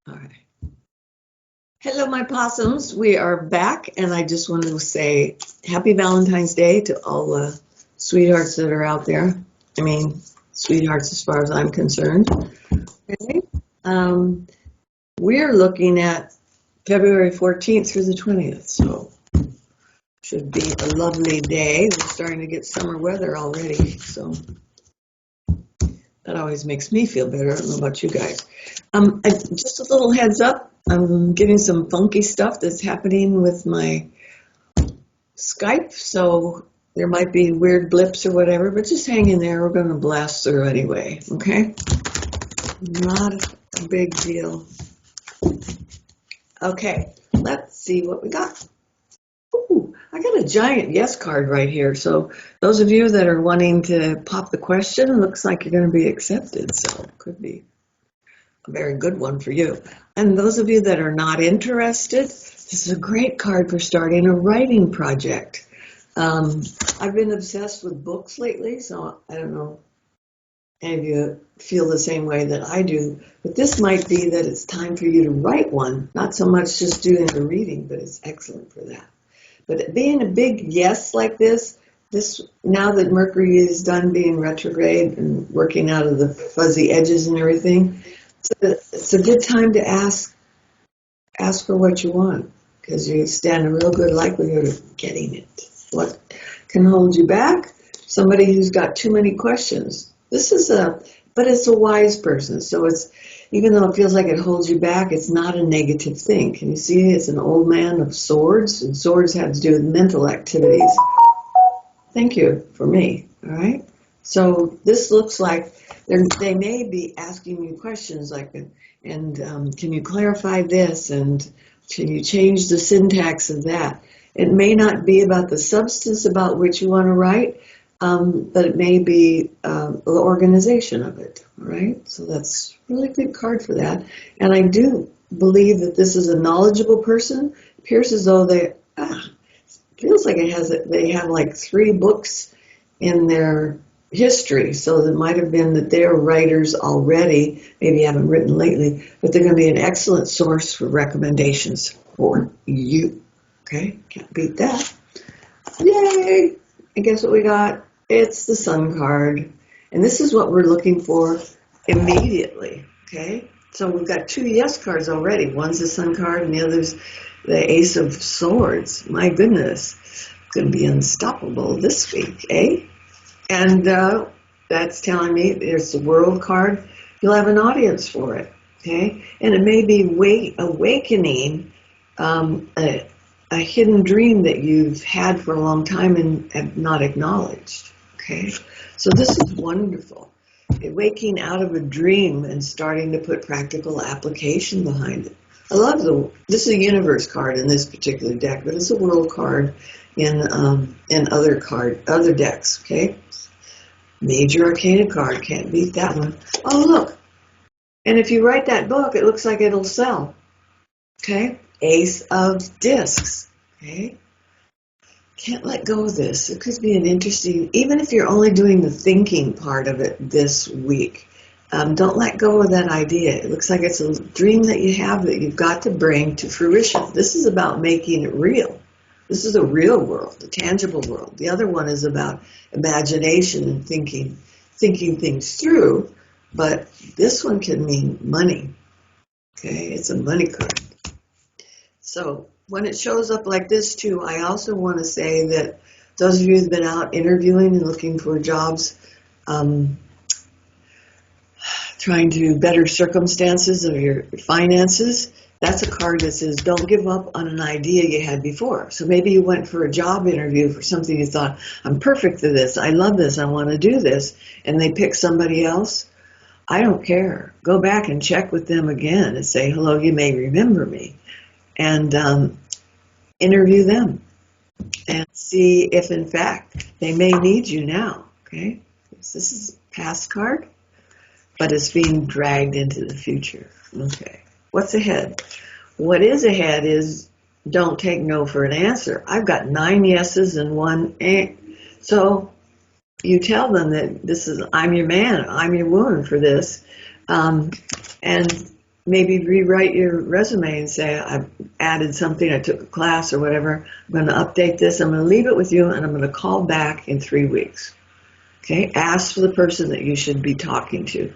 All right. Hello, my possums. We are back, and I just wanted to say Happy Valentine's Day to all the sweethearts that are out there. I mean, sweethearts as far as I'm concerned. Okay. Um, we're looking at February 14th through the 20th, so should be a lovely day. We're starting to get summer weather already, so that always makes me feel better. I don't know about you guys. Just a little heads up. I'm getting some funky stuff that's happening with my Skype, so there might be weird blips or whatever, but just hang in there. We're going to blast through anyway, okay? Not a big deal. Okay, let's see what we got. Ooh, I got a giant yes card right here. So those of you that are wanting to pop the question, looks like you're going to be accepted. So it could be a very good one for you. And those of you that are not interested, this is a great card for starting a writing project. I've been obsessed with books lately, so I don't know if any of you feel the same way that I do, but this might be that it's time for you to write one, not so much just doing the reading, but it's excellent for that. But being a big yes like this now that Mercury is done being retrograde and working out of the fuzzy edges and everything, it's a good time to ask for what you want, because you stand a real good likelihood of getting it. What can hold you back? Somebody who's got too many questions. But it's a wise person, so it's, even though it feels like it holds you back, it's not a negative thing. Can you see it's an old man of swords, and swords have to do with mental activities. Thank you for me, all right? So this looks like they may be asking you questions like, can you clarify this, and can you change the syntax of that? It may not be about the substance about which you want to write, but it may be the organization of it, all right? So that's a really good card for that. And I do believe that this is a knowledgeable person. It appears as though feels like they have like 3 books in their history, so it might have been that they're writers already, maybe haven't written lately, but they're going to be an excellent source for recommendations for you. Okay, can't beat that. Yay! And guess what we got? It's the Sun card. And this is what we're looking for immediately. Okay? So we've got 2 yes cards already. One's the Sun card and the other's the Ace of Swords. My goodness. Going to be unstoppable this week, eh? And that's telling me there's the World card. You'll have an audience for it. Okay? And it may be awakening a hidden dream that you've had for a long time and have not acknowledged. Okay, so this is wonderful. Waking out of a dream and starting to put practical application behind it. I love this is a universe card in this particular deck, but it's a world card in other decks. Okay, major arcana card, can't beat that one. Oh look, and if you write that book, it looks like it'll sell. Okay, Ace of Discs. Okay, can't let go of this. It could be an interesting, even if you're only doing the thinking part of it this week, don't let go of that idea. It looks like it's a dream that you have that you've got to bring to fruition. This is about making it real. This is a real world, a tangible world. The other one is about imagination and thinking things through, but this one can mean money. Okay, it's a money card. So when it shows up like this too, I also want to say that those of you who've been out interviewing and looking for jobs, trying to better circumstances of your finances, that's a card that says don't give up on an idea you had before. So maybe you went for a job interview for something you thought, I'm perfect for this, I love this, I want to do this, and they pick somebody else. I don't care. Go back and check with them again and say, hello, you may remember me. And interview them and see if, in fact, they may need you now. Okay, this is a past card, but it's being dragged into the future. Okay, what's ahead? What is ahead is don't take no for an answer. I've got 9 yeses and 1 eh. So you tell them that this is, I'm your man, I'm your woman for this, and maybe rewrite your resume and say, I've added something, I took a class or whatever. I'm going to update this. I'm going to leave it with you, and I'm going to call back in 3 weeks. Okay? Ask for the person that you should be talking to.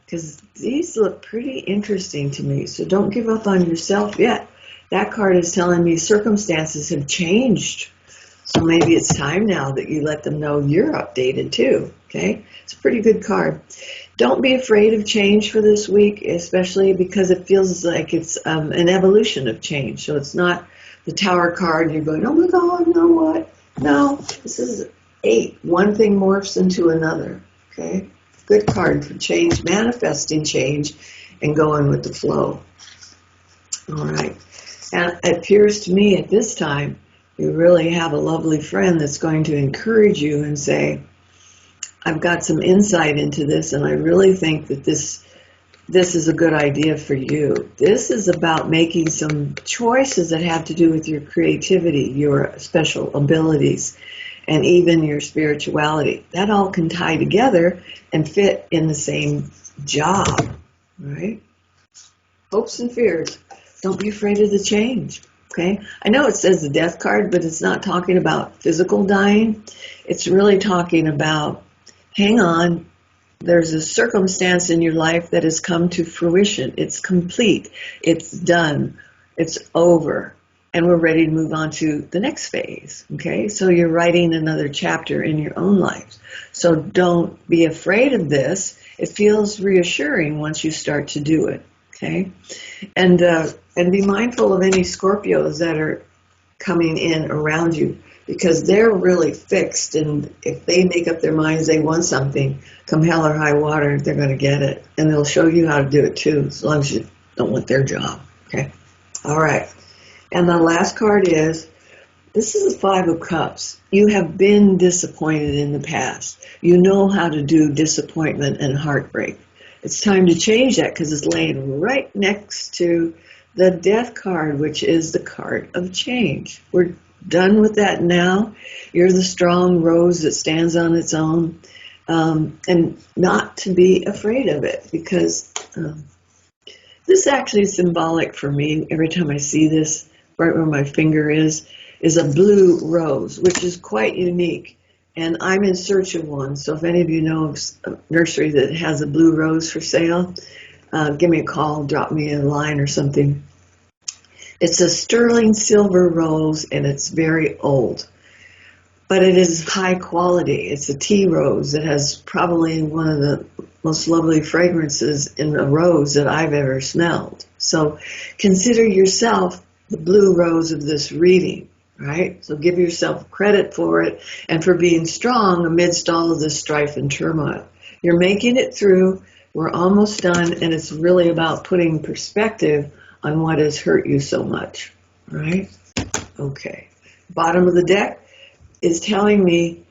Because these look pretty interesting to me. So don't give up on yourself yet. That card is telling me circumstances have changed. So maybe it's time now that you let them know you're updated too. Okay? It's a pretty good card. Don't be afraid of change for this week, especially because it feels like it's an evolution of change. So it's not the Tower card and you're going, oh my God, no what? No, this is 8. One thing morphs into another. Okay? Good card for change, manifesting change, and going with the flow. All right. And it appears to me at this time, you really have a lovely friend that's going to encourage you and say, I've got some insight into this, and I really think that this is a good idea for you. This is about making some choices that have to do with your creativity, your special abilities, and even your spirituality. That all can tie together and fit in the same job, right? Hopes and fears. Don't be afraid of the change, okay? I know it says the death card, but it's not talking about physical dying. It's really talking about, hang on, there's a circumstance in your life that has come to fruition. It's complete. It's done. It's over. And we're ready to move on to the next phase, okay? So you're writing another chapter in your own life. So don't be afraid of this. It feels reassuring once you start to do it, okay? And be mindful of any Scorpios that are coming in around you, because they're really fixed, and if they make up their minds they want something, come hell or high water, they're going to get it. And they'll show you how to do it too, as long as you don't want their job, okay? All right. And the last card is, this is the 5 of Cups. You have been disappointed in the past. You know how to do disappointment and heartbreak. It's time to change that because it's laying right next to the Death card, which is the card of change. We're done with that now. You're the strong rose that stands on its own, and not to be afraid of it, because this actually is symbolic for me. Every time I see this, right where my finger is a blue rose, which is quite unique. And I'm in search of one. So if any of you know of a nursery that has a blue rose for sale, give me a call, drop me a line or something. It's a sterling silver rose, and it's very old. But it is high quality. It's a tea rose that has probably one of the most lovely fragrances in a rose that I've ever smelled. So consider yourself the blue rose of this reading, right? So give yourself credit for it and for being strong amidst all of this strife and turmoil. You're making it through. We're almost done, and it's really about putting perspective on what has hurt you so much, right? Okay. Bottom of the deck is telling me,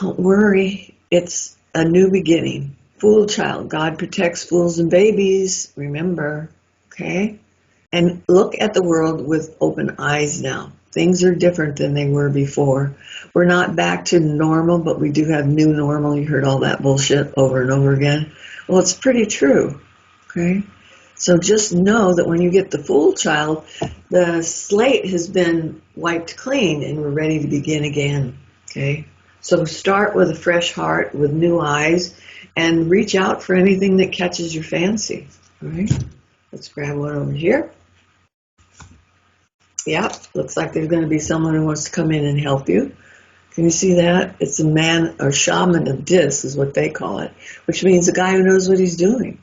don't worry, it's a new beginning. Fool child, God protects fools and babies, remember, okay? And look at the world with open eyes now. Things are different than they were before. We're not back to normal, but we do have new normal. You heard all that bullshit over and over again. Well, it's pretty true, okay? So just know that when you get the Fool child, the slate has been wiped clean and we're ready to begin again, okay? So start with a fresh heart, with new eyes, and reach out for anything that catches your fancy, all right? Let's grab one over here. Yeah, looks like there's going to be someone who wants to come in and help you. Can you see that? It's a man, or shaman of dis is what they call it, which means a guy who knows what he's doing.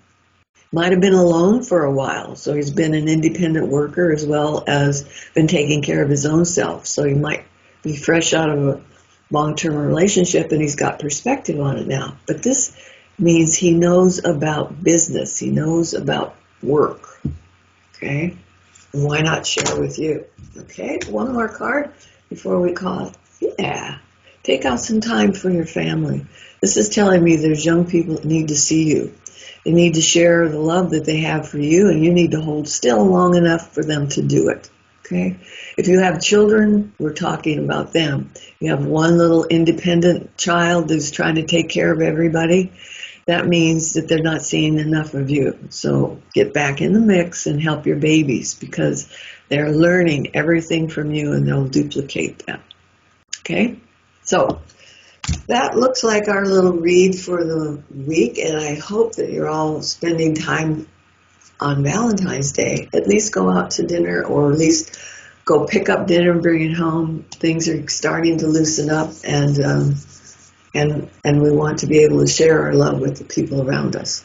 Might have been alone for a while, so he's been an independent worker as well as been taking care of his own self. So he might be fresh out of a long-term relationship and he's got perspective on it now. But this means he knows about business. He knows about work. Okay? And why not share with you? Okay? One more card before we call it. Yeah. Take out some time for your family. This is telling me there's young people that need to see you. They need to share the love that they have for you, and you need to hold still long enough for them to do it, okay? If you have children, we're talking about them. You have one little independent child who's trying to take care of everybody. that means that they're not seeing enough of you. So get back in the mix and help your babies, because they're learning everything from you and they'll duplicate that. Okay? So that looks like our little read for the week, and I hope that you're all spending time on Valentine's Day. At least go out to dinner, or at least go pick up dinner and bring it home. Things are starting to loosen up, and we want to be able to share our love with the people around us.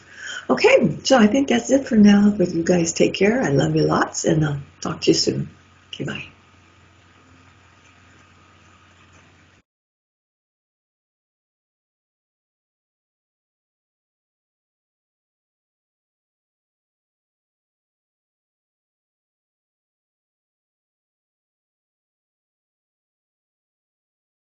Okay, so I think that's it for now. But you guys take care. I love you lots, and I'll talk to you soon. Okay, bye.